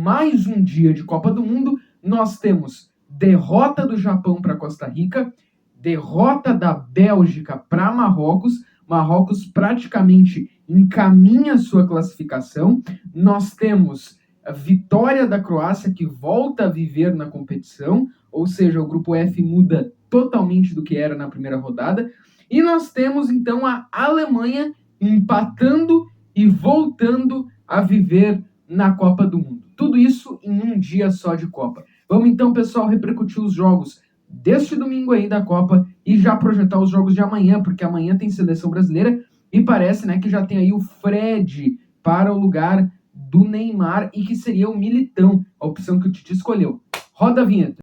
mais um dia de Copa do Mundo. Nós temos derrota do Japão para Costa Rica, derrota da Bélgica para Marrocos. Marrocos praticamente encaminha sua classificação. Nós temos a vitória da Croácia, que volta a viver na competição, ou seja, o grupo F muda totalmente do que era na primeira rodada. E nós temos, então, a Alemanha empatando e voltando a viver na Copa do Mundo. Tudo isso em um dia só de Copa. Vamos, então, pessoal, repercutir os jogos deste domingo aí da Copa e já projetar os jogos de amanhã, porque amanhã tem seleção brasileira e parece, né, que já tem aí o Fred para o lugar do Neymar e que seria o Militão, a opção que o Tite escolheu. Roda a vinheta.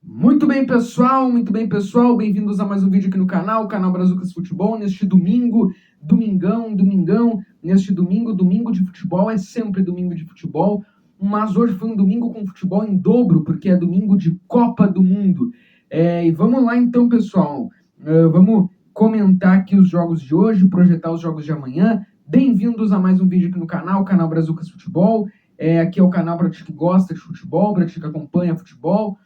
Muito bem, pessoal, bem-vindos a mais um vídeo aqui no canal Brazucas Futebol, neste domingo, domingão, neste domingo de futebol, é sempre domingo de futebol, mas hoje foi um domingo com futebol em dobro, porque é domingo de Copa do Mundo. E vamos lá então, pessoal, vamos comentar aqui os jogos de hoje, projetar os jogos de amanhã. Bem-vindos a mais um vídeo aqui no canal Brazucas Futebol. Aqui é o canal para ti que gosta de futebol, para ti que acompanha futebol.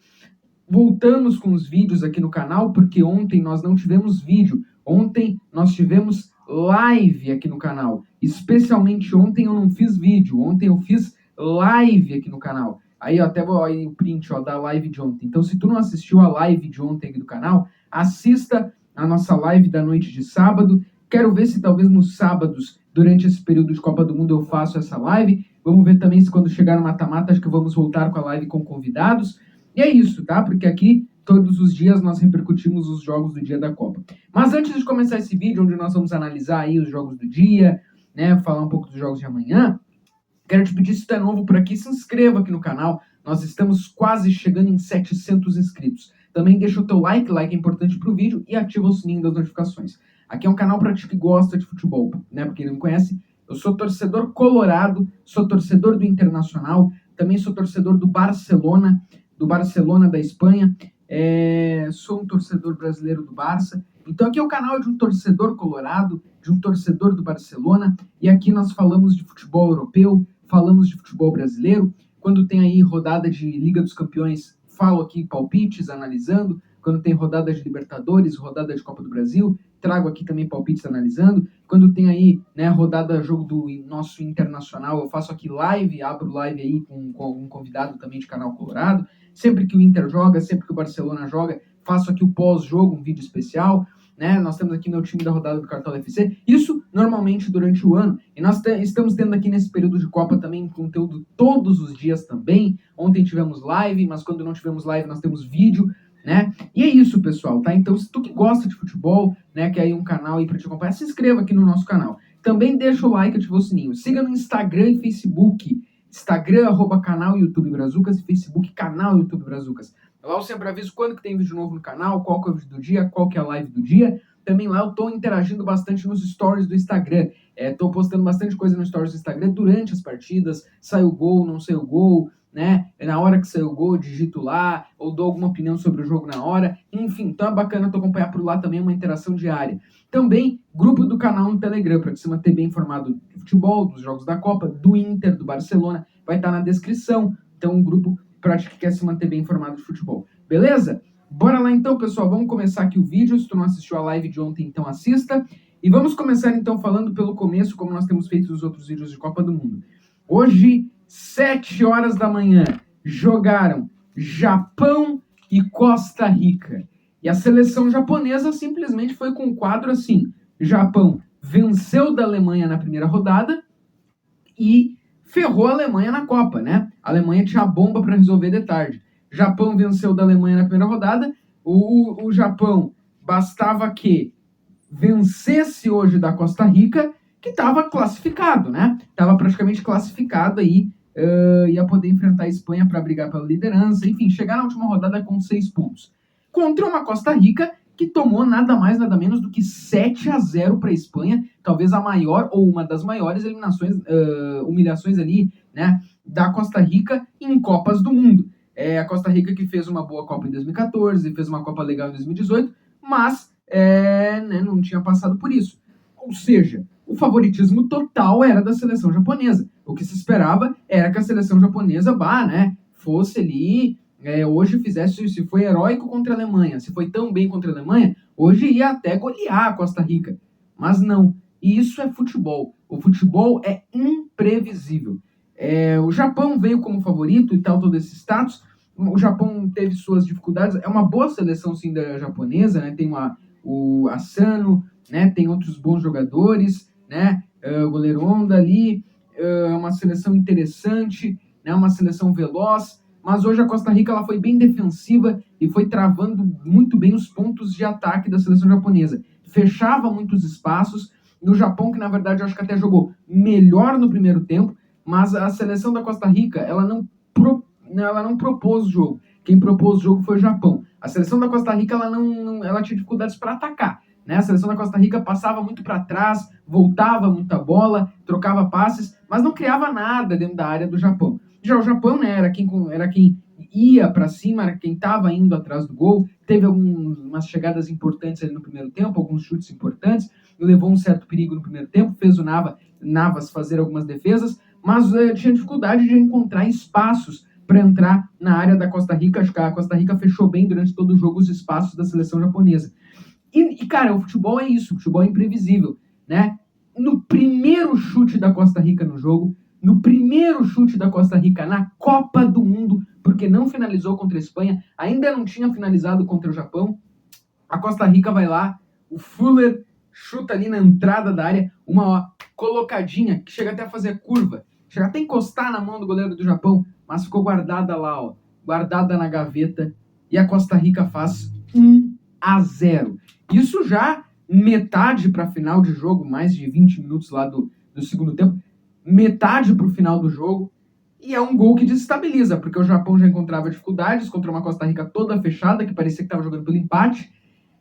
Voltamos com os vídeos aqui no canal, porque ontem nós não tivemos vídeo. Ontem nós tivemos live aqui no canal. Especialmente ontem eu não fiz vídeo. Ontem eu fiz live aqui no canal. Aí eu até vou aí o print da live de ontem. Então, se tu não assistiu a live de ontem aqui do canal, assista a nossa live da noite de sábado. Quero ver se talvez nos sábados, durante esse período de Copa do Mundo, eu faço essa live. Vamos ver também se quando chegar no mata-mata, acho que vamos voltar com a live com convidados. E é isso, tá? Porque aqui, todos os dias, nós repercutimos os jogos do dia da Copa. Mas antes de começar esse vídeo, onde nós vamos analisar aí os jogos do dia, né? Falar um pouco dos jogos de amanhã, quero te pedir, se tu é novo por aqui, se inscreva aqui no canal. Nós estamos quase chegando em 700 inscritos. Também deixa o teu like é importante pro vídeo, e ativa o sininho das notificações. Aqui é um canal para ti que gosta de futebol, né? Porque não me conhece, eu sou torcedor colorado, sou torcedor do Internacional, também sou torcedor do Barcelona da Espanha, sou um torcedor brasileiro do Barça. Então aqui é o canal de um torcedor colorado, de um torcedor do Barcelona, e aqui nós falamos de futebol europeu, falamos de futebol brasileiro. Quando tem aí rodada de Liga dos Campeões, falo aqui palpites, analisando. Quando tem rodada de Libertadores, rodada de Copa do Brasil, trago aqui também palpites analisando. Quando tem aí, né, rodada, jogo do nosso Internacional, eu faço aqui live, abro live aí com algum convidado também de canal colorado. Sempre que o Inter joga, sempre que o Barcelona joga, faço aqui o pós-jogo, um vídeo especial, né? Nós temos aqui meu time da rodada do Cartola FC, isso normalmente durante o ano, e nós estamos tendo aqui nesse período de Copa também conteúdo todos os dias também. Ontem tivemos live, mas quando não tivemos live nós temos vídeo, né? E é isso, pessoal, tá? Então, se tu que gosta de futebol, né, quer aí um canal aí pra te acompanhar, se inscreva aqui no nosso canal. Também deixa o like, ativa o sininho. Siga no Instagram e Facebook. Instagram, @canal YouTube Brazucas, e Facebook, canal YouTube Brazucas. Lá eu sempre aviso quando que tem vídeo novo no canal, qual que é o vídeo do dia, qual que é a live do dia. Também lá eu tô interagindo bastante nos stories do Instagram. Tô postando bastante coisa nos stories do Instagram durante as partidas, sai o gol, não sai o gol, né? Na hora que saiu o gol, eu digito lá, ou dou alguma opinião sobre o jogo na hora. Enfim, então é bacana tu acompanhar por lá também, uma interação diária. Também, grupo do canal no Telegram, para se manter bem informado do futebol, dos jogos da Copa, do Inter, do Barcelona, vai estar na descrição. Então, um grupo para ti que quer se manter bem informado de futebol. Beleza? Bora lá então, pessoal, vamos começar aqui o vídeo. Se tu não assistiu a live de ontem, então assista. E vamos começar então falando pelo começo, como nós temos feito nos outros vídeos de Copa do Mundo. Hoje, 7 horas da manhã, jogaram Japão e Costa Rica. E a seleção japonesa simplesmente foi com um quadro assim: Japão venceu da Alemanha na primeira rodada e ferrou a Alemanha na Copa, né? A Alemanha tinha a bomba para resolver de tarde. Japão venceu da Alemanha na primeira rodada. O Japão bastava que vencesse hoje da Costa Rica, que estava classificado, né? Estava praticamente classificado aí, ia poder enfrentar a Espanha para brigar pela liderança. Enfim, chegar na última rodada com 6 pontos. Contra uma Costa Rica que tomou nada mais, nada menos do que 7-0 para a Espanha, talvez a maior ou uma das maiores humilhações ali, né, da Costa Rica em Copas do Mundo. A Costa Rica que fez uma boa Copa em 2014, fez uma Copa legal em 2018, mas né, não tinha passado por isso. Ou seja, o favoritismo total era da seleção japonesa. O que se esperava era que a seleção japonesa, fosse ali, hoje fizesse, se foi heróico contra a Alemanha, se foi tão bem contra a Alemanha, hoje ia até golear a Costa Rica. Mas não. E isso é futebol. O futebol é imprevisível. O Japão veio como favorito e tal, todo esse status. O Japão teve suas dificuldades. É uma boa seleção, sim, da japonesa, né? Tem o Asano, né? Tem outros bons jogadores, né? O goleiro Honda ali. É uma seleção interessante, né? Uma seleção veloz. Mas hoje a Costa Rica ela foi bem defensiva e foi travando muito bem os pontos de ataque da seleção japonesa. Fechava muitos espaços. No Japão, que na verdade eu acho que até jogou melhor no primeiro tempo, mas a seleção da Costa Rica, ela não propôs o jogo. Quem propôs o jogo foi o Japão. A seleção da Costa Rica, ela tinha dificuldades para atacar, né? A seleção da Costa Rica passava muito para trás, voltava muita bola, trocava passes, mas não criava nada dentro da área do Japão. Já o Japão, né, era quem ia para cima, era quem estava indo atrás do gol. Teve umas chegadas importantes ali no primeiro tempo, alguns chutes importantes, levou um certo perigo no primeiro tempo, fez o Navas fazer algumas defesas, mas tinha dificuldade de encontrar espaços para entrar na área da Costa Rica. Acho que a Costa Rica fechou bem durante todo o jogo os espaços da seleção japonesa. Cara, o futebol é isso, o futebol é imprevisível, né? No primeiro chute da Costa Rica no jogo, no primeiro chute da Costa Rica na Copa do Mundo, porque não finalizou contra a Espanha, ainda não tinha finalizado contra o Japão, a Costa Rica vai lá, o Fuller chuta ali na entrada da área, uma colocadinha que chega até a fazer curva, chega até a encostar na mão do goleiro do Japão, mas ficou guardada lá, guardada na gaveta, e a Costa Rica faz 1-0. Isso já metade para final de jogo, mais de 20 minutos lá do segundo tempo, metade para o final do jogo, e é um gol que desestabiliza, porque o Japão já encontrava dificuldades contra uma Costa Rica toda fechada, que parecia que estava jogando pelo empate,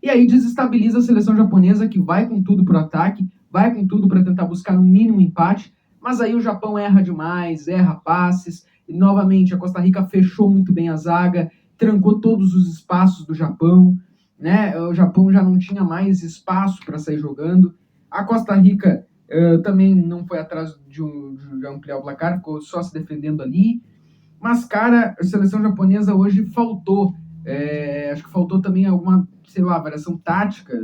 e aí desestabiliza a seleção japonesa, que vai com tudo pro ataque, vai com tudo para tentar buscar no mínimo empate, mas aí o Japão erra demais, erra passes, e novamente a Costa Rica fechou muito bem a zaga, trancou todos os espaços do Japão, né? O Japão já não tinha mais espaço para sair jogando. A Costa Rica também não foi atrás de ampliar o placar, ficou só se defendendo ali. Mas, cara, a seleção japonesa hoje faltou. Acho que faltou também alguma, sei lá, variação tática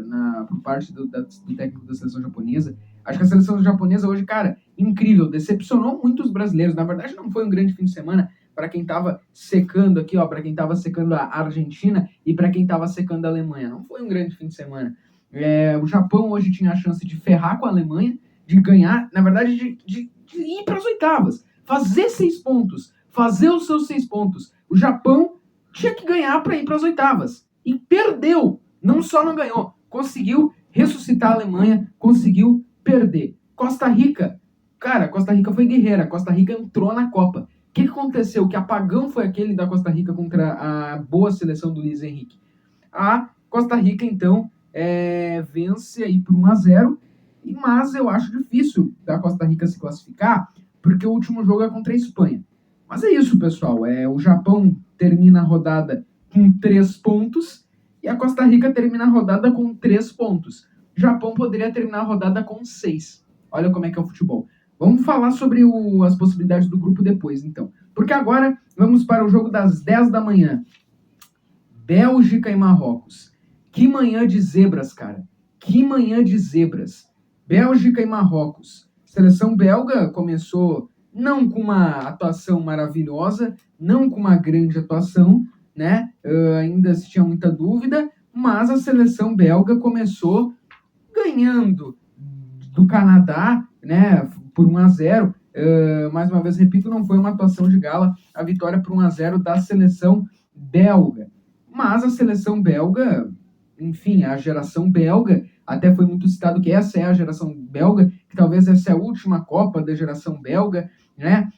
por parte do técnico da seleção japonesa. Acho que a seleção japonesa hoje, cara, incrível, decepcionou muito os brasileiros. Na verdade, não foi um grande fim de semana para quem estava secando aqui, para quem estava secando a Argentina e para quem estava secando a Alemanha. Não foi um grande fim de semana. O Japão hoje tinha a chance de ferrar com a Alemanha, de ganhar, na verdade, de ir para as oitavas, fazer 6 pontos, fazer os seus 6 pontos. O Japão tinha que ganhar para ir para as oitavas. E perdeu. Não só não ganhou, conseguiu ressuscitar a Alemanha, conseguiu perder. Costa Rica, cara, Costa Rica foi guerreira. Costa Rica entrou na Copa. O que aconteceu? Que apagão foi aquele da Costa Rica contra a boa seleção do Luiz Henrique? A Costa Rica, então, vence aí por 1-0. Mas eu acho difícil da Costa Rica se classificar, porque o último jogo é contra a Espanha. Mas é isso, pessoal. O Japão termina a rodada com 3 pontos e a Costa Rica termina a rodada com 3 pontos. O Japão poderia terminar a rodada com 6. Olha como é que é o futebol. Vamos falar sobre as possibilidades do grupo depois, então. Porque agora vamos para o jogo das 10 da manhã. Bélgica e Marrocos. Que manhã de zebras, cara. Que manhã de zebras. Bélgica e Marrocos. Seleção belga começou não com uma atuação maravilhosa, não com uma grande atuação, né? Ainda se tinha muita dúvida, mas a seleção belga começou ganhando do Canadá, né? Por 1-0. Mais uma vez, repito, não foi uma atuação de gala, a vitória por 1-0 da seleção belga. Mas a seleção belga, enfim, a geração belga, até foi muito citado que essa é a geração belga, que talvez essa é a última Copa da geração belga, né?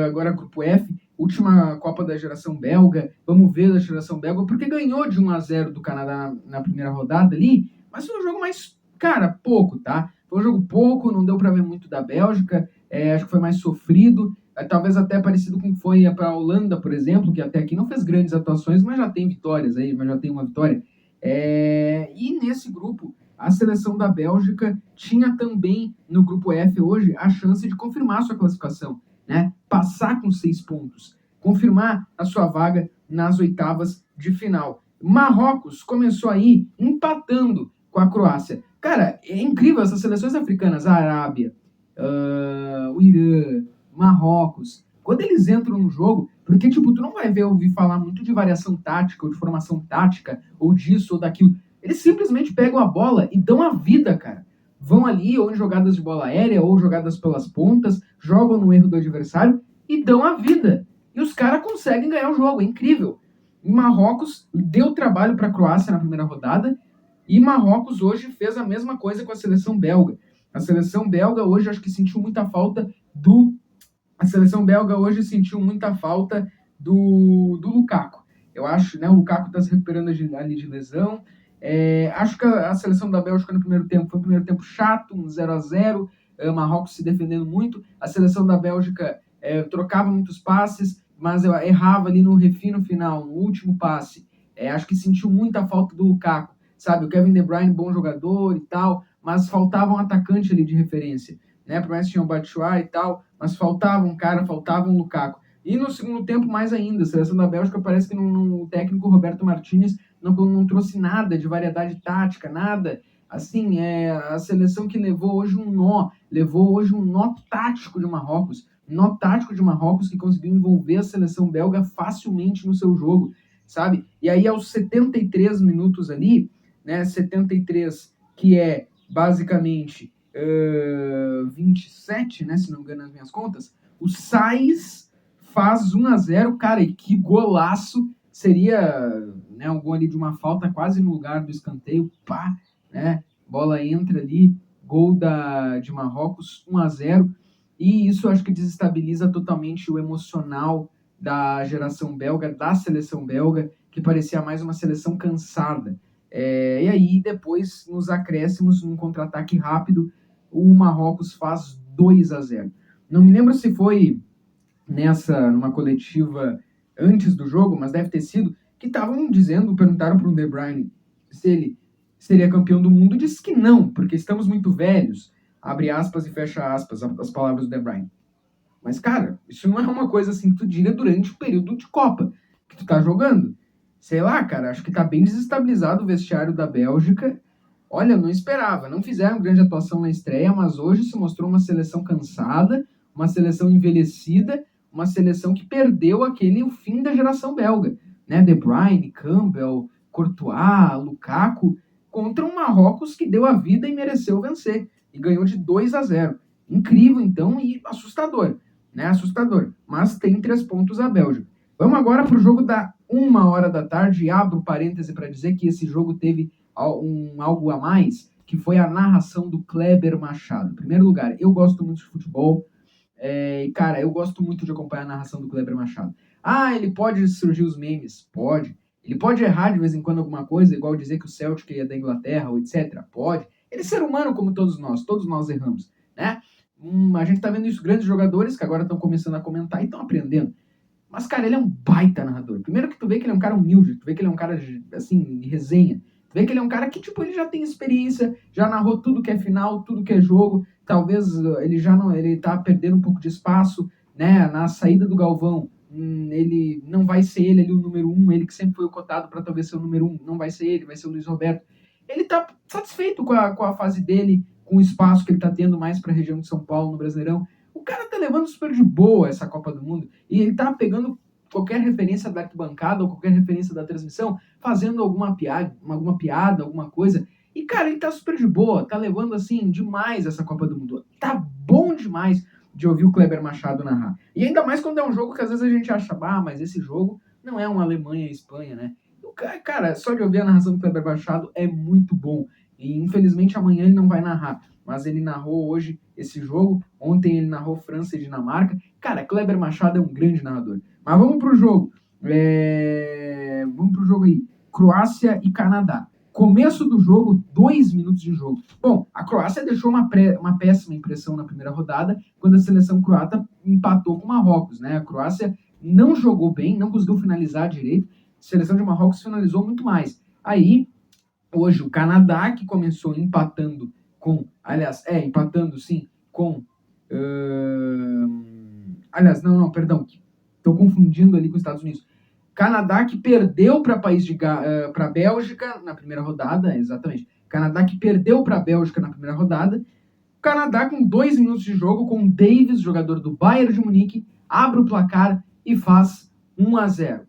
Agora Grupo F, última Copa da geração belga, vamos ver da geração belga, porque ganhou de 1-0 do Canadá na primeira rodada ali, mas foi um jogo mais, cara, pouco, tá? Foi um jogo pouco, não deu para ver muito da Bélgica, acho que foi mais sofrido, talvez até parecido com o que foi para a Holanda, por exemplo, que até aqui não fez grandes atuações, mas já tem vitórias aí, mas já tem uma vitória. E nesse grupo, a seleção da Bélgica tinha também no grupo F hoje a chance de confirmar sua classificação, né? Passar com 6 pontos, confirmar a sua vaga nas oitavas de final. Marrocos começou aí empatando com a Croácia. Cara, é incrível essas seleções africanas, a Arábia, o Irã, Marrocos, quando eles entram no jogo, porque, tipo, tu não vai ouvir falar muito de variação tática, ou de formação tática, ou disso, ou daquilo. Eles simplesmente pegam a bola e dão a vida, cara. Vão ali, ou em jogadas de bola aérea, ou jogadas pelas pontas, jogam no erro do adversário e dão a vida. E os caras conseguem ganhar o jogo, é incrível. E Marrocos deu trabalho para a Croácia na primeira rodada, e Marrocos hoje fez a mesma coisa com a seleção belga. A seleção belga hoje acho que sentiu muita falta do... A seleção belga hoje sentiu muita falta do Lukaku. Eu acho, né? O Lukaku está se recuperando ali de lesão. Acho que a seleção da Bélgica no primeiro tempo foi um primeiro tempo chato, um 0-0, Marrocos se defendendo muito. A seleção da Bélgica trocava muitos passes, mas errava ali no refino final, no último passe. Acho que sentiu muita falta do Lukaku, sabe? O Kevin De Bruyne, bom jogador e tal, mas faltava um atacante ali de referência, né? Por mais que tinha o Batshuayi e tal, mas faltava um cara, faltava um Lukaku. E no segundo tempo, mais ainda, a seleção da Bélgica parece que o técnico Roberto Martínez não trouxe nada de variedade tática, nada. Assim, a seleção que levou hoje um nó tático de Marrocos, que conseguiu envolver a seleção belga facilmente no seu jogo, sabe? E aí aos 73 minutos ali, né, 73, que é basicamente 27, né, se não me engano as minhas contas, o Saïs faz 1-0, cara, e que golaço, seria, né, um gol ali de uma falta quase no lugar do escanteio, pá, né, bola entra ali, gol de Marrocos, 1-0, e isso acho que desestabiliza totalmente o emocional da geração belga, da seleção belga, que parecia mais uma seleção cansada. E aí, depois, nos acréscimos, num contra-ataque rápido, o Marrocos faz 2-0. Não me lembro se foi numa coletiva antes do jogo, mas deve ter sido, que perguntaram para o De Bruyne se ele seria campeão do mundo, disse que não, porque estamos muito velhos, abre aspas e fecha aspas, as palavras do De Bruyne. Mas, cara, isso não é uma coisa assim que tu diga durante o período de Copa que tu tá jogando. Sei lá, cara, acho que tá bem desestabilizado o vestiário da Bélgica. Olha, não esperava, não fizeram grande atuação na estreia, mas hoje se mostrou uma seleção cansada, uma seleção envelhecida, uma seleção que perdeu o fim da geração belga, né? De Bruyne, Campbell, Courtois, Lukaku, contra um Marrocos que deu a vida e mereceu vencer, e ganhou de 2-0. Incrível, então, e assustador, né? Assustador, mas tem 3 pontos a Bélgica. Vamos agora para o jogo da 1h da tarde, e abro parêntese para dizer que esse jogo teve algo a mais, que foi a narração do Kleber Machado. Em primeiro lugar, eu gosto muito de futebol, cara, eu gosto muito de acompanhar a narração do Kleber Machado. Ele pode surgir os memes? Pode. Ele pode errar de vez em quando alguma coisa, igual dizer que o Celtic é da Inglaterra, ou etc. Pode. Ele é ser humano como todos nós erramos, né? A gente tá vendo isso, grandes jogadores que agora estão começando a comentar e estão aprendendo. Mas, cara, ele é um baita narrador. Primeiro que tu vê que ele é um cara humilde, tu vê que ele é um cara, assim, de resenha. Tu vê que ele é um cara que, tipo, ele já tem experiência, já narrou tudo que é final, tudo que é jogo. Talvez ele tá perdendo um pouco de espaço, né, na saída do Galvão. Ele não vai ser ele ali o número 1, ele que sempre foi o cotado para talvez ser o número 1, não vai ser ele, vai ser o Luiz Roberto. Ele tá satisfeito com a fase dele, com o espaço que ele tá tendo mais para a região de São Paulo, no Brasileirão. O cara tá levando super de boa essa Copa do Mundo, e ele tá pegando qualquer referência da arquibancada ou qualquer referência da transmissão, fazendo alguma piada, alguma coisa. E, cara, ele tá super de boa, tá levando, assim, demais essa Copa do Mundo. Tá bom demais de ouvir o Kleber Machado narrar. E ainda mais quando é um jogo que às vezes a gente acha, mas esse jogo não é uma Alemanha e Espanha, né? Cara, só de ouvir a narração do Kleber Machado é muito bom. E, infelizmente, amanhã ele não vai narrar. Mas ele narrou hoje esse jogo. Ontem ele narrou França e Dinamarca. Cara, Kleber Machado é um grande narrador. Mas vamos pro jogo. Vamos pro jogo aí. Croácia e Canadá. Começo do jogo, 2 minutos de jogo. Bom, a Croácia deixou uma péssima impressão na primeira rodada, quando a seleção croata empatou com o Marrocos, né? A Croácia não jogou bem, não conseguiu finalizar direito. A seleção de Marrocos finalizou muito mais. Aí, Hoje o Canadá, que começou empatando com, aliás, empatando sim, com, aliás, não, perdão, estou confundindo ali com os Estados Unidos. Canadá que perdeu para para a Bélgica na primeira rodada, exatamente. Canadá que perdeu para a Bélgica na primeira rodada. Canadá com 2 minutos de jogo, com Davis, jogador do Bayern de Munique, abre o placar e faz 1-0.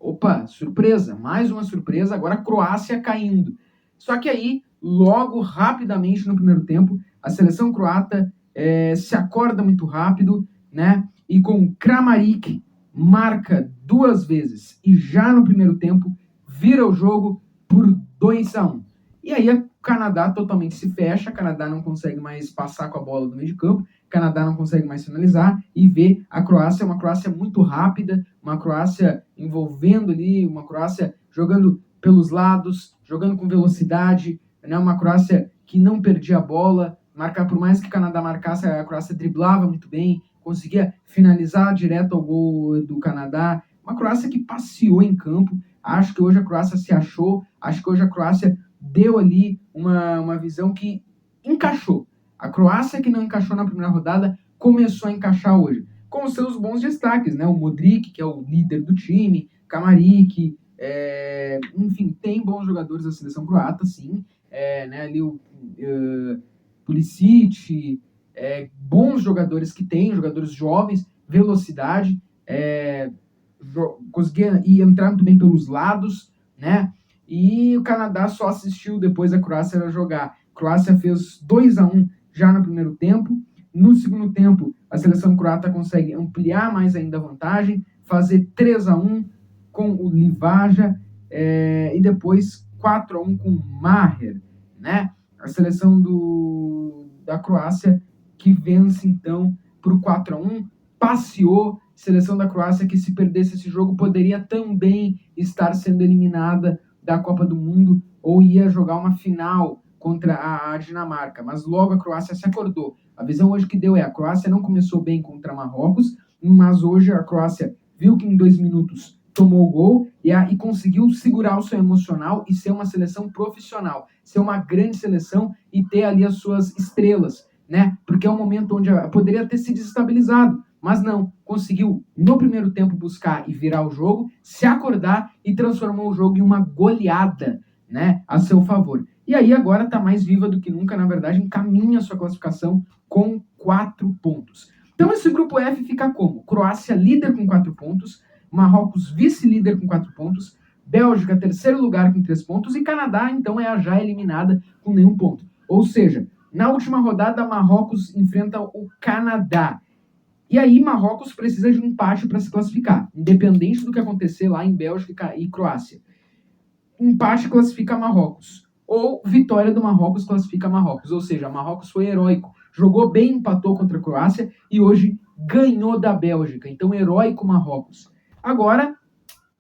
Opa, surpresa, mais uma surpresa, agora a Croácia caindo. Só que aí, logo, rapidamente no primeiro tempo, a seleção croata se acorda muito rápido, né? E com Kramaric marca 2 vezes e já no primeiro tempo vira o jogo por 2-1. E aí o Canadá totalmente se fecha, o Canadá não consegue mais passar com a bola do meio de campo, o Canadá não consegue mais finalizar e vê a Croácia, uma Croácia muito rápida, uma Croácia envolvendo ali, uma Croácia jogando pelos lados, jogando com velocidade, né? Uma Croácia que não perdia a bola, por mais que o Canadá marcasse, a Croácia driblava muito bem, conseguia finalizar direto ao gol do Canadá. Uma Croácia que passeou em campo. Acho que hoje a Croácia se achou, acho que hoje a Croácia deu ali uma visão que encaixou. A Croácia, que não encaixou na primeira rodada, começou a encaixar hoje, com os seus bons destaques, né? O Modric, que é o líder do time, Kramaric, enfim, tem bons jogadores da seleção croata, sim, né? Ali o Pulisic, bons jogadores que tem, jogadores jovens, velocidade, conseguia entrar muito bem pelos lados, né? E o Canadá só assistiu depois a Croácia jogar. A Croácia fez 2-1 já no primeiro tempo. No segundo tempo, a seleção croata consegue ampliar mais ainda a vantagem, fazer 3-1 com o Livaja e depois 4-1 com o Maher, né? A seleção da Croácia que vence então por 4-1, passeou. Seleção da Croácia que, se perdesse esse jogo, poderia também estar sendo eliminada da Copa do Mundo ou ia jogar uma final contra a Dinamarca. Mas logo a Croácia se acordou. A visão hoje que deu a Croácia não começou bem contra Marrocos, mas hoje a Croácia viu que em 2 minutos tomou o gol e conseguiu segurar o seu emocional e ser uma seleção profissional, ser uma grande seleção e ter ali as suas estrelas, né? Porque é um momento onde poderia ter se desestabilizado, mas não, conseguiu no primeiro tempo buscar e virar o jogo, se acordar e transformou o jogo em uma goleada, né, a seu favor. E aí agora está mais viva do que nunca, na verdade, encaminha a sua classificação com 4 pontos. Então esse grupo F fica como? Croácia líder com 4 pontos, Marrocos vice-líder com 4 pontos, Bélgica terceiro lugar com 3 pontos e Canadá então é a já eliminada com nenhum ponto. Ou seja, na última rodada Marrocos enfrenta o Canadá. E aí Marrocos precisa de um empate para se classificar, independente do que acontecer lá em Bélgica e Croácia. Empate classifica Marrocos, ou vitória do Marrocos classifica Marrocos, ou seja, Marrocos foi heróico, jogou bem, empatou contra a Croácia e hoje ganhou da Bélgica, então heróico Marrocos. Agora,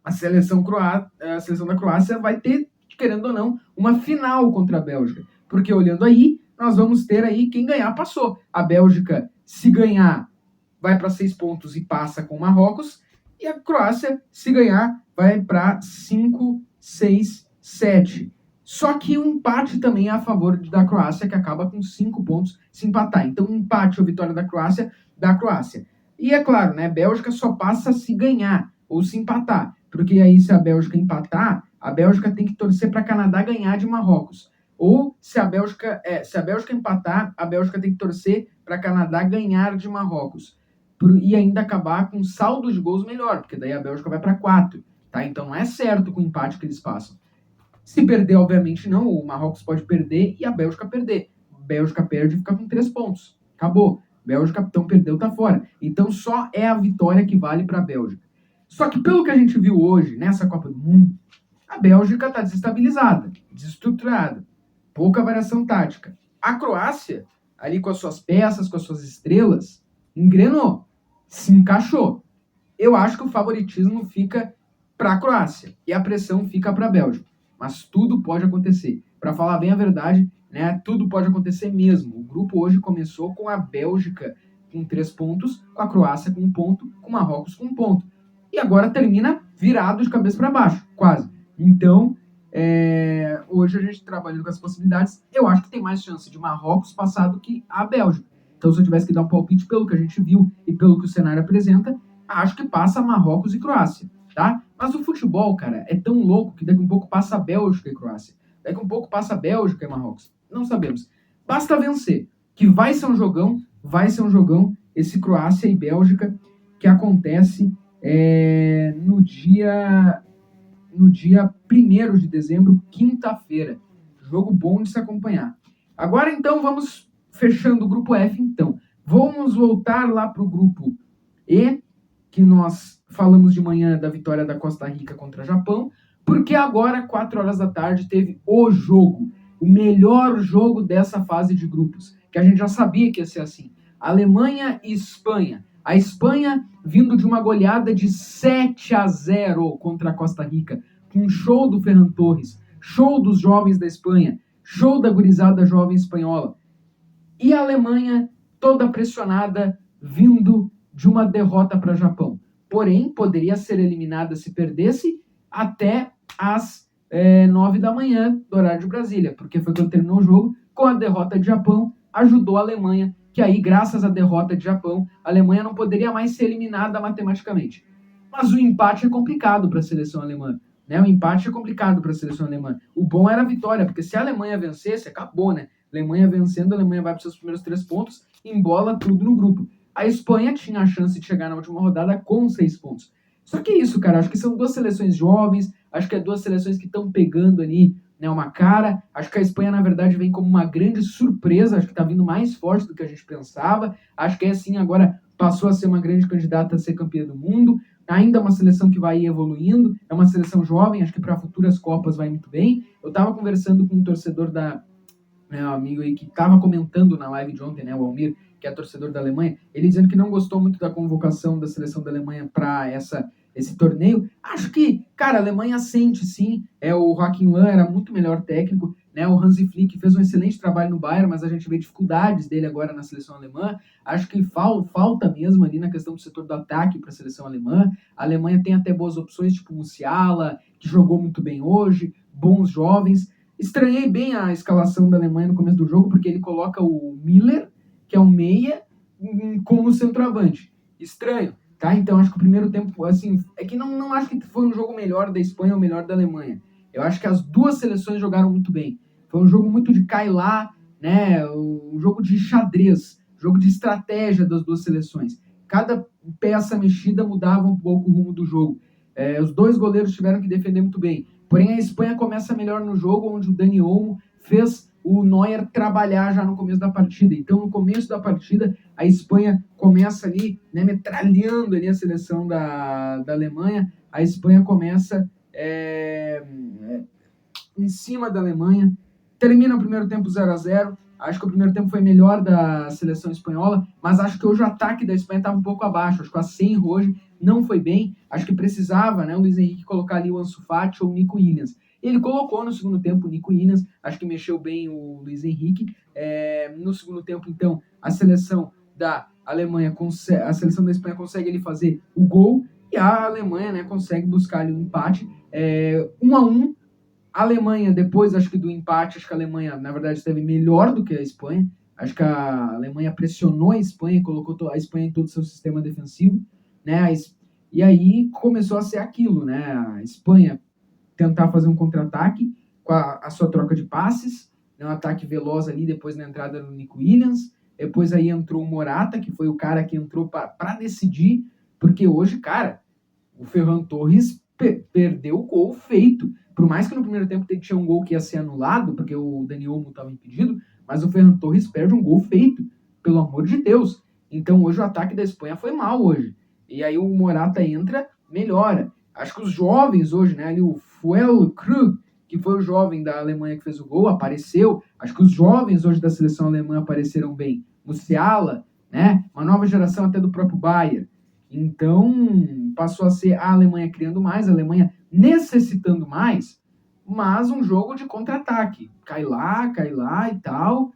a seleção da Croácia vai ter, querendo ou não, uma final contra a Bélgica, porque olhando aí, nós vamos ter aí quem ganhar passou. A Bélgica, se ganhar, vai para 6 pontos e passa com o Marrocos, e a Croácia, se ganhar, vai para 5, 6, 7. Só que o empate também é a favor da Croácia, que acaba com 5 pontos se empatar. Então, empate ou vitória da Croácia. E é claro, né, Bélgica só passa se ganhar ou se empatar, porque aí se a Bélgica empatar, a Bélgica tem que torcer para Canadá ganhar de Marrocos. Ou se a Bélgica empatar, a Bélgica tem que torcer para Canadá ganhar de Marrocos. E ainda acabar com saldo de gols melhor, porque daí a Bélgica vai para 4, tá? Então não é certo com o empate que eles passam. Se perder, obviamente não, o Marrocos pode perder e a Bélgica perder. A Bélgica perde e fica com 3 pontos. Acabou. Bélgica, então, perdeu, tá fora. Então só é a vitória que vale para a Bélgica. Só que pelo que a gente viu hoje, nessa Copa do Mundo, a Bélgica está desestabilizada, desestruturada, pouca variação tática. A Croácia, ali com as suas peças, com as suas estrelas, engrenou, se encaixou. Eu acho que o favoritismo fica para a Croácia e a pressão fica para a Bélgica. Mas tudo pode acontecer. Para falar bem a verdade, né, tudo pode acontecer mesmo. O grupo hoje começou com a Bélgica com 3 pontos, com a Croácia com 1 ponto, com o Marrocos com 1 ponto. E agora termina virado de cabeça para baixo, quase. Então, Hoje a gente trabalhando com as possibilidades, eu acho que tem mais chance de Marrocos passar do que a Bélgica. Então, se eu tivesse que dar um palpite pelo que a gente viu e pelo que o cenário apresenta, acho que passa Marrocos e Croácia, tá? Mas o futebol, cara, é tão louco que daqui a um pouco passa a Bélgica e Croácia. Daqui a um pouco passa a Bélgica e Marrocos. Não sabemos. Basta vencer, que vai ser um jogão, esse Croácia e Bélgica, que acontece no dia 1º de dezembro, quinta-feira. Jogo bom de se acompanhar. Agora, então, vamos fechando o grupo F, então. Vamos voltar lá para o grupo E, que nós falamos de manhã da vitória da Costa Rica contra o Japão, porque agora, 4 horas da tarde, teve o jogo, o melhor jogo dessa fase de grupos, que a gente já sabia que ia ser assim. Alemanha e Espanha. A Espanha vindo de uma goleada de 7-0 contra a Costa Rica, com um show do Ferran Torres, show dos jovens da Espanha, show da gurizada jovem espanhola. E a Alemanha toda pressionada, vindo de uma derrota para o Japão. Porém, poderia ser eliminada se perdesse até às 9 da manhã do horário de Brasília, porque foi quando terminou o jogo. Com a derrota de Japão, ajudou a Alemanha, que aí, graças à derrota de Japão, a Alemanha não poderia mais ser eliminada matematicamente. Mas o empate é complicado para a seleção alemã. Né? O empate é complicado para a seleção alemã. O bom era a vitória, porque se a Alemanha vencesse, acabou, né? A Alemanha vencendo, a Alemanha vai para os seus primeiros 3 pontos, embola tudo no grupo. A Espanha tinha a chance de chegar na última rodada com 6 pontos. Só que é isso, cara, acho que são 2 seleções jovens, acho que é 2 seleções que estão pegando ali, né, uma cara. Acho que a Espanha, na verdade, vem como uma grande surpresa, acho que está vindo mais forte do que a gente pensava. Acho que sim, agora passou a ser uma grande candidata a ser campeã do mundo. Ainda é uma seleção que vai evoluindo, é uma seleção jovem, acho que para futuras Copas vai muito bem. Eu estava conversando com um torcedor um amigo aí que estava comentando na live de ontem, né, o Almir, que é torcedor da Alemanha, ele dizendo que não gostou muito da convocação da seleção da Alemanha para esse torneio. Acho que, cara, a Alemanha sente sim, o Joachim Löw era muito melhor técnico, né, o Hansi Flick fez um excelente trabalho no Bayern, mas a gente vê dificuldades dele agora na seleção alemã. Acho que falta mesmo ali na questão do setor do ataque para a seleção alemã. A Alemanha tem até boas opções, tipo o Musiala, que jogou muito bem hoje, bons jovens. Estranhei bem a escalação da Alemanha no começo do jogo, porque ele coloca o Miller, que é um meia, como centroavante. Estranho, tá? Então acho que o primeiro tempo, assim, é que não acho que foi um jogo melhor da Espanha ou melhor da Alemanha. Eu acho que as 2 seleções jogaram muito bem. Foi um jogo muito de cai lá, né? Um jogo de xadrez, jogo de estratégia das 2 seleções. Cada peça mexida mudava um pouco o rumo do jogo. Os 2 goleiros tiveram que defender muito bem. Porém, a Espanha começa melhor no jogo, onde o Dani Olmo fez o Neuer trabalhar já no começo da partida. Então, no começo da partida, a Espanha começa ali, né, metralhando ali a seleção da Alemanha. A Espanha começa em cima da Alemanha. Termina o primeiro tempo 0-0. Acho que o primeiro tempo foi melhor da seleção espanhola, mas acho que hoje o ataque da Espanha estava um pouco abaixo. Acho que o Asenjo hoje não foi bem. Acho que precisava, né, o Luiz Henrique colocar ali o Ansu Fati ou o Nico Williams. Ele colocou no segundo tempo o Nico Williams, acho que mexeu bem o Luiz Henrique. No segundo tempo, então, a seleção da Alemanha, a seleção da Espanha consegue ele fazer o gol, e a Alemanha, né, consegue buscar ali um empate, 1-1. A Alemanha, depois, acho que do empate, acho que a Alemanha, na verdade, esteve melhor do que a Espanha. Acho que a Alemanha pressionou a Espanha, colocou a Espanha em todo o seu sistema defensivo, né? E aí começou a ser aquilo, né? A Espanha tentar fazer um contra-ataque com a sua troca de passes, né? Um ataque veloz ali, depois na entrada do Nico Williams. Depois aí entrou o Morata, que foi o cara que entrou para decidir, porque hoje, cara, o Ferran Torres perdeu o gol feito. Por mais que no primeiro tempo tinha um gol que ia ser anulado, porque o Dani Olmo estava impedido, mas o Ferran Torres perde um gol feito, pelo amor de Deus. Então hoje o ataque da Espanha foi mal hoje. E aí o Morata entra, melhora. Acho que os jovens hoje, né, ali o Füllkrug, que foi o jovem da Alemanha que fez o gol, apareceu. Acho que os jovens hoje da seleção alemã apareceram bem. Musiala, né, uma nova geração até do próprio Bayern. Então, passou a ser a Alemanha criando mais, a Alemanha necessitando mais, mas um jogo de contra-ataque. Cai lá e tal.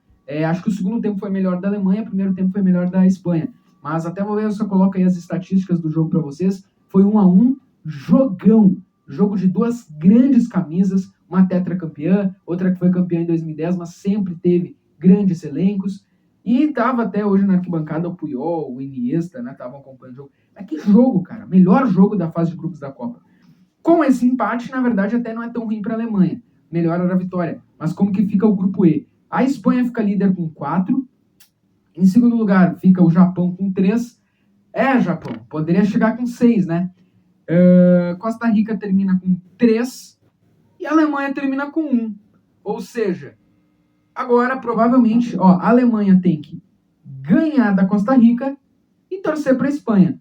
Acho que o segundo tempo foi melhor da Alemanha, o primeiro tempo foi melhor da Espanha. Mas até vou ver se eu coloco aí as estatísticas do jogo para vocês. Foi 1-1, jogão. Jogo de 2 grandes camisas, uma tetracampeã, outra que foi campeã em 2010, mas sempre teve grandes elencos. E tava até hoje na arquibancada o Puyol, o Iniesta, né? Estavam acompanhando o jogo. Mas que jogo, cara! Melhor jogo da fase de grupos da Copa. Com esse empate, na verdade, até não é tão ruim para a Alemanha. Melhor era a vitória. Mas como que fica o grupo E? A Espanha fica líder com 4. Em segundo lugar, fica o Japão com 3. Japão, poderia chegar com 6, né? Costa Rica termina com 3 e a Alemanha termina com 1. Ou seja, agora provavelmente, a Alemanha tem que ganhar da Costa Rica e torcer para a Espanha.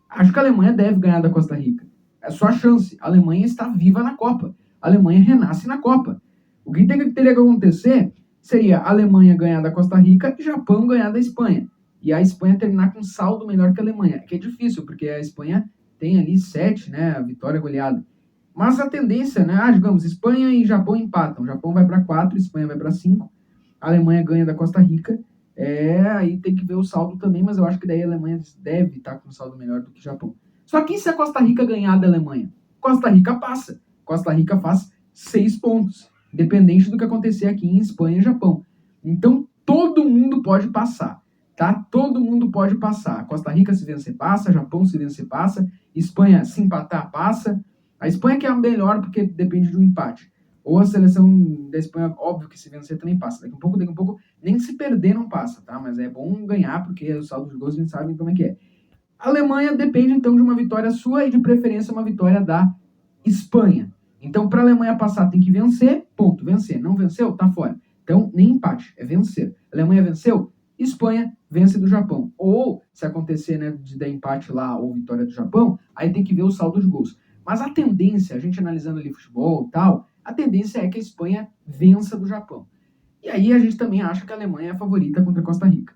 Acho que a Alemanha deve ganhar da Costa Rica. É só a chance. A Alemanha está viva na Copa. A Alemanha renasce na Copa. O que teria que acontecer seria a Alemanha ganhar da Costa Rica e o Japão ganhar da Espanha. E a Espanha terminar com um saldo melhor que a Alemanha. Que é difícil, porque a Espanha tem ali 7, né? A vitória goleada. Mas a tendência, né? Digamos, Espanha e Japão empatam. O Japão vai para 4, a Espanha vai para 5. A Alemanha ganha da Costa Rica. Aí tem que ver o saldo também, mas eu acho que daí a Alemanha deve estar com um saldo melhor do que o Japão. Só que se a Costa Rica ganhar da Alemanha? Costa Rica passa. Costa Rica faz 6 pontos, independente do que acontecer aqui em Espanha e Japão. Então, todo mundo pode passar, tá? Todo mundo pode passar. Costa Rica se vencer, passa. Japão se vencer, passa. Espanha se empatar, passa. A Espanha que é a melhor porque depende de um empate. Ou a seleção da Espanha, óbvio que se vencer também passa. Daqui a pouco, nem se perder não passa, tá? Mas é bom ganhar, porque o saldo de gols a gente sabe como é que é. A Alemanha depende, então, de uma vitória sua e, de preferência, uma vitória da Espanha. Então, para a Alemanha passar, tem que vencer, ponto, vencer. Não venceu, tá fora. Então, nem empate, é vencer. A Alemanha venceu, Espanha vence do Japão. Ou, se acontecer, né, de dar empate lá ou vitória do Japão, aí tem que ver o saldo de gols. Mas a tendência, a gente analisando ali futebol e tal, a tendência é que a Espanha vença do Japão. E aí a gente também acha que a Alemanha é a favorita contra a Costa Rica.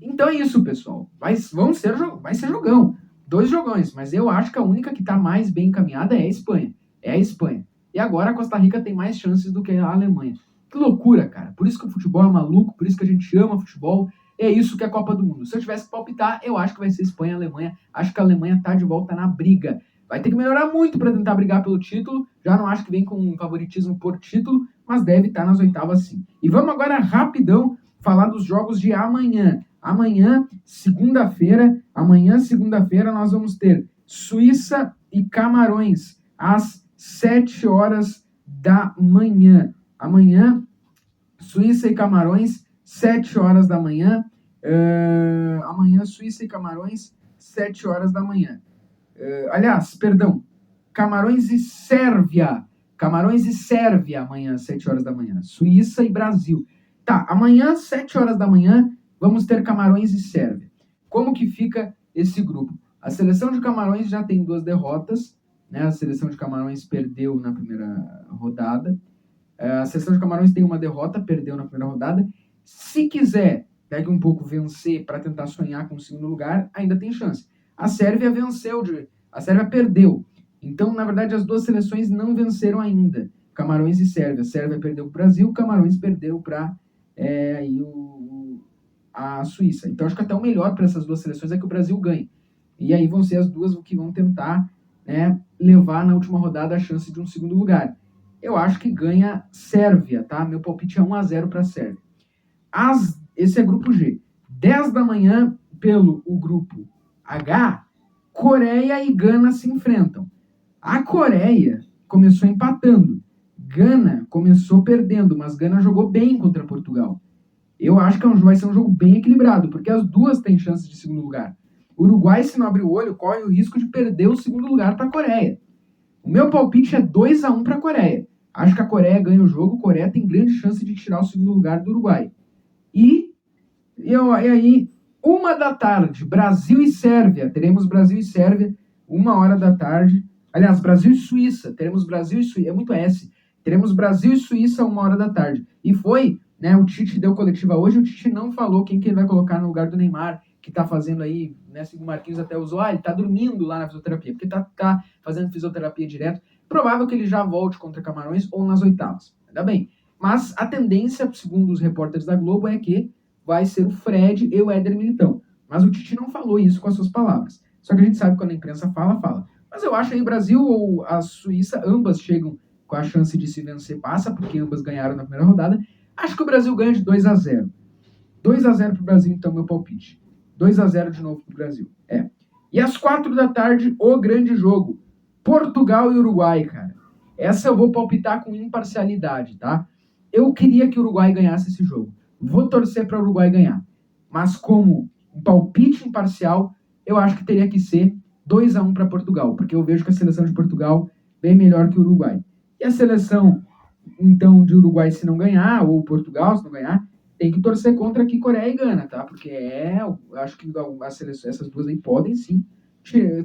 Então é isso, pessoal. Vai ser jogão. 2 jogões, mas eu acho que a única que está mais bem encaminhada é a Espanha. É a Espanha. E agora a Costa Rica tem mais chances do que a Alemanha. Que loucura, cara. Por isso que o futebol é maluco, por isso que a gente ama futebol. É isso que é a Copa do Mundo. Se eu tivesse que palpitar, eu acho que vai ser Espanha e Alemanha. Acho que a Alemanha tá de volta na briga. Vai ter que melhorar muito para tentar brigar pelo título. Já não acho que vem com um favoritismo por título, mas deve estar nas oitavas sim. E vamos agora rapidão falar dos jogos de amanhã. Amanhã, segunda-feira, nós vamos ter Suíça e Camarões, às 7 horas da manhã. Amanhã, Suíça e Camarões, 7 horas da manhã. Amanhã, Suíça e Camarões, 7 horas da manhã. Camarões e Sérvia. Camarões e Sérvia, amanhã, 7 horas da manhã. Suíça e Brasil. Tá, amanhã, 7 horas da manhã, vamos ter Camarões e Sérvia. Como que fica esse grupo? A seleção de Camarões já tem 2 derrotas, né? A seleção de Camarões perdeu na primeira rodada. A seleção de Camarões tem uma derrota, perdeu na primeira rodada. Se quiser, daqui um pouco, vencer para tentar sonhar com o segundo lugar, ainda tem chance. A Sérvia a Sérvia perdeu. Então, na verdade, as 2 seleções não venceram ainda. Camarões e Sérvia. A Sérvia perdeu para o Brasil, Camarões perdeu para a Suíça. Então, acho que até o melhor para essas 2 seleções é que o Brasil ganhe. E aí vão ser as 2 que vão tentar, né, levar na última rodada a chance de um segundo lugar. Eu acho que ganha Sérvia, tá? Meu palpite é 1-0 para a Sérvia. Esse é grupo G. 10 da manhã, pelo o grupo H, Coreia e Gana se enfrentam. A Coreia começou empatando. Gana começou perdendo, mas Gana jogou bem contra Portugal. Eu acho que vai ser um jogo bem equilibrado, porque as 2 têm chances de segundo lugar. O Uruguai, se não abrir o olho, corre o risco de perder o segundo lugar para a Coreia. O meu palpite é 2-1 para a Coreia. Acho que a Coreia ganha o jogo, a Coreia tem grande chance de tirar o segundo lugar do Uruguai. E aí, 1 da tarde, Brasil e Sérvia. Teremos Brasil e Sérvia, 1 da tarde. Aliás, Brasil e Suíça. Teremos Brasil e Suíça. É muito S. Teremos Brasil e Suíça, 1 da tarde. E foi, né? O Tite deu coletiva hoje. O Tite não falou quem que ele vai colocar no lugar do Neymar, que tá fazendo aí, né? Segundo o Marquinhos até usou, ele tá dormindo lá na fisioterapia, porque tá fazendo fisioterapia direto. Provável que ele já volte contra Camarões ou nas oitavas. Ainda bem. Mas a tendência, segundo os repórteres da Globo, é que vai ser o Fred e o Éder Militão. Mas o Tite não falou isso com as suas palavras. Só que a gente sabe que quando a imprensa fala. Mas eu acho aí o Brasil ou a Suíça, ambas chegam com a chance de se vencer passa, porque ambas ganharam na primeira rodada. Acho que o Brasil ganha de 2-0. 2-0 pro Brasil, então, meu palpite. 2-0 de novo pro Brasil. E às 4 da tarde, o grande jogo. Portugal e Uruguai, cara. Essa eu vou palpitar com imparcialidade, tá? Eu queria que o Uruguai ganhasse esse jogo. Vou torcer para o Uruguai ganhar. Mas como um palpite imparcial, eu acho que teria que ser 2-1 para Portugal, porque eu vejo que a seleção de Portugal é bem melhor que o Uruguai. E a seleção, então, de Uruguai, se não ganhar, ou Portugal, se não ganhar, tem que torcer contra aqui Coreia e Gana, tá? Porque eu acho que essas duas aí podem sim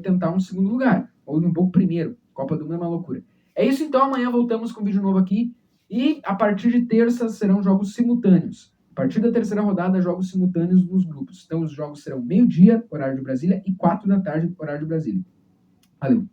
tentar um segundo lugar, ou um pouco primeiro. Copa do Mundo é uma loucura. É isso então, amanhã voltamos com um vídeo novo aqui, e a partir de terça serão jogos simultâneos. A partir da terceira rodada, jogos simultâneos nos grupos. Então os jogos serão meio-dia, horário de Brasília, e 4 da tarde, horário de Brasília. Valeu!